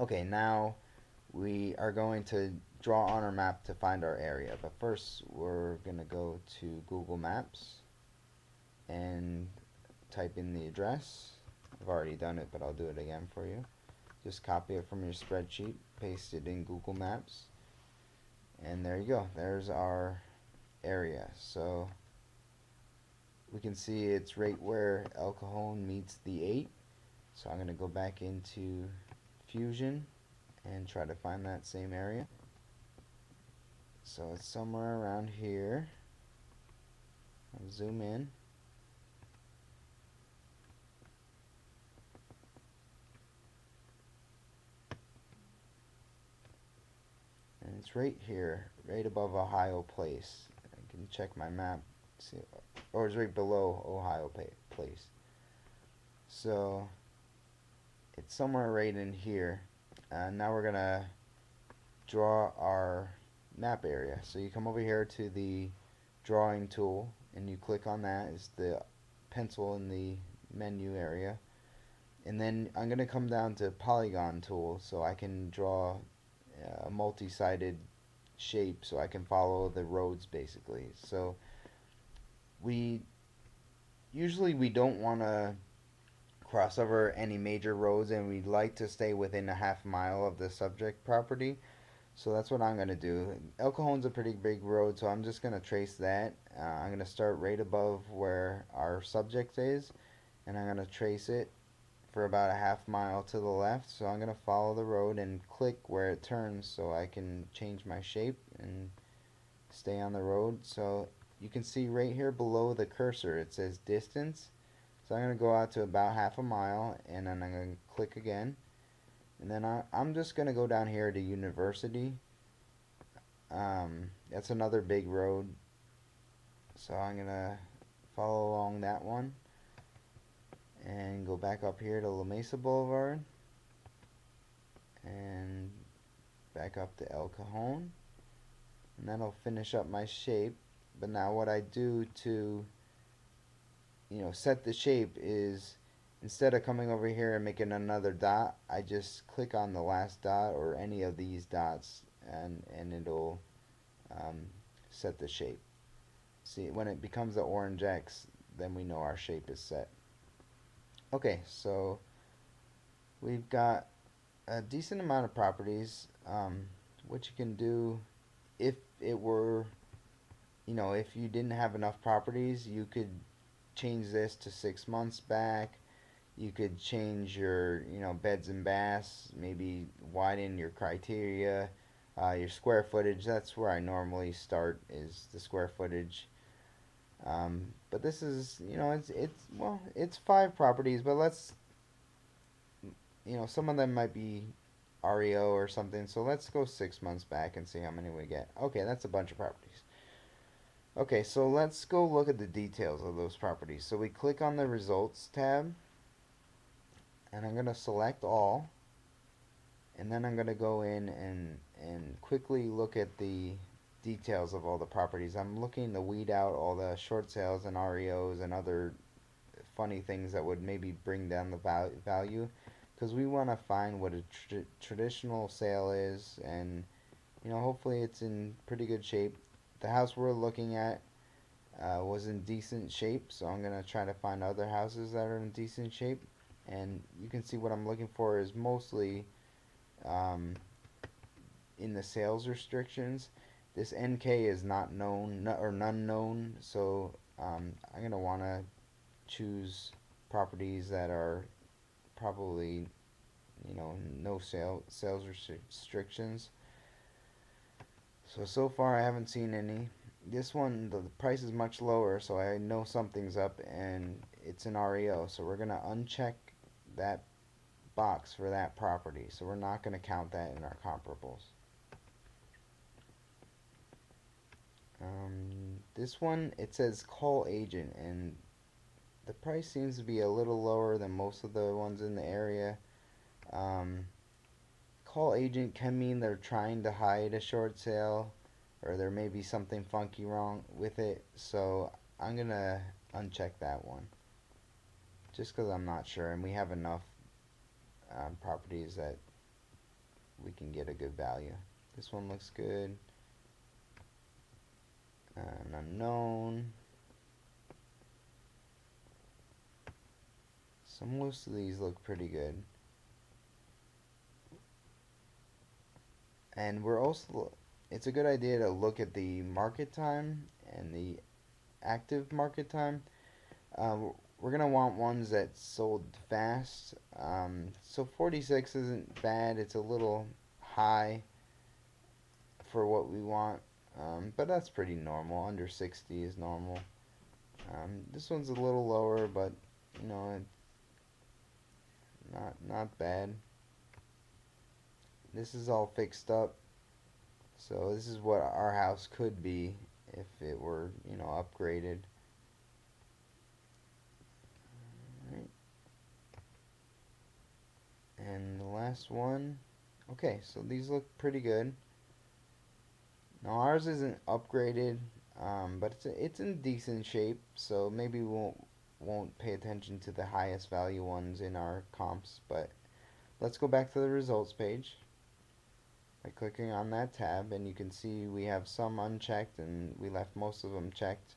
Okay, now we are going to draw on our map to find our area. But first, we're going to go to Google Maps and type in the address. I've already done it, but I'll do it again for you. Just copy it from your spreadsheet, paste it in Google Maps, and there you go. There's our area. So we can see it's right where El Cajon meets the 8. So I'm going to go back into Fusion and try to find that same area. So it's somewhere around here. I'll zoom in. And it's right here, right above Ohio Place. I can check my map, see, or it's right below Ohio Place. So it's somewhere right in here. Now we're gonna draw our map area. So you come over here to the drawing tool and you click on that. It's the pencil in the menu area. And then I'm gonna come down to polygon tool so I can draw a multi-sided shape so I can follow the roads basically. So we usually don't want to cross over any major roads, and we'd like to stay within a half mile of the subject property. So that's what I'm going to do. El Cajon's a pretty big road, so I'm just going to trace that. I'm going to start right above where our subject is, and I'm going to trace it for about a half mile to the left. So I'm going to follow the road and click where it turns so I can change my shape and stay on the road. So you can see right here below the cursor it says distance. So I'm going to go out to about half a mile, and then I'm going to click again. And then I'm just going to go down here to University. That's another big road. So I'm going to follow along that one and go back up here to La Mesa Boulevard and back up to El Cajon. And that'll finish up my shape. But now what I do to set the shape is, instead of coming over here and making another dot, I just click on the last dot or any of these dots, and it'll set the shape. See, when it becomes the orange X, then we know our shape is set. Okay, so we've got a decent amount of properties. What you can do, if it were, if you didn't have enough properties, you could change this to 6 months back. You could change your, beds and baths, maybe widen your criteria, your square footage. That's where I normally start, is the square footage. But this is, it's 5 properties, but let's, some of them might be REO or something. So let's go 6 months back and see how many we get. Okay, that's a bunch of properties. Okay, so let's go look at the details of those properties. So we click on the results tab, and I'm going to select all, and then I'm going to go in and quickly look at the details of all the properties. I'm looking to weed out all the short sales and REOs and other funny things that would maybe bring down the value, because we want to find what a traditional sale is, and hopefully it's in pretty good shape. The house we're looking at was in decent shape, so I'm going to try to find other houses that are in decent shape. And you can see what I'm looking for is mostly um, in the sales restrictions. This NK is not known or none known, so I'm going to want to choose properties that are probably, no sales restrictions. So far I haven't seen any. This one, the price is much lower, so I know something's up, and it's an REO. So we're going to uncheck that box for that property. So we're not going to count that in our comparables. This one, it says call agent, and the price seems to be a little lower than most of the ones in the area. Um, Call agent can mean they're trying to hide a short sale, or there may be something funky wrong with it. So I'm going to uncheck that one just because I'm not sure, and we have enough properties that we can get a good value. This one looks good. An unknown. So most of these look pretty good. And we're also, it's a good idea to look at the market time and the active market time. We're gonna want ones that sold fast. So 46 isn't bad. It's a little high for what we want, but that's pretty normal. Under 60 is normal. This one's a little lower, but you know, not bad. This is all fixed up, so this is what our house could be if it were, you know, upgraded. Right. And the last one. Okay, so these look pretty good. Now ours isn't upgraded, but it's in decent shape. So maybe we won't pay attention to the highest value ones in our comps. But let's go back to the results page by clicking on that tab, and you can see we have some unchecked, and we left most of them checked.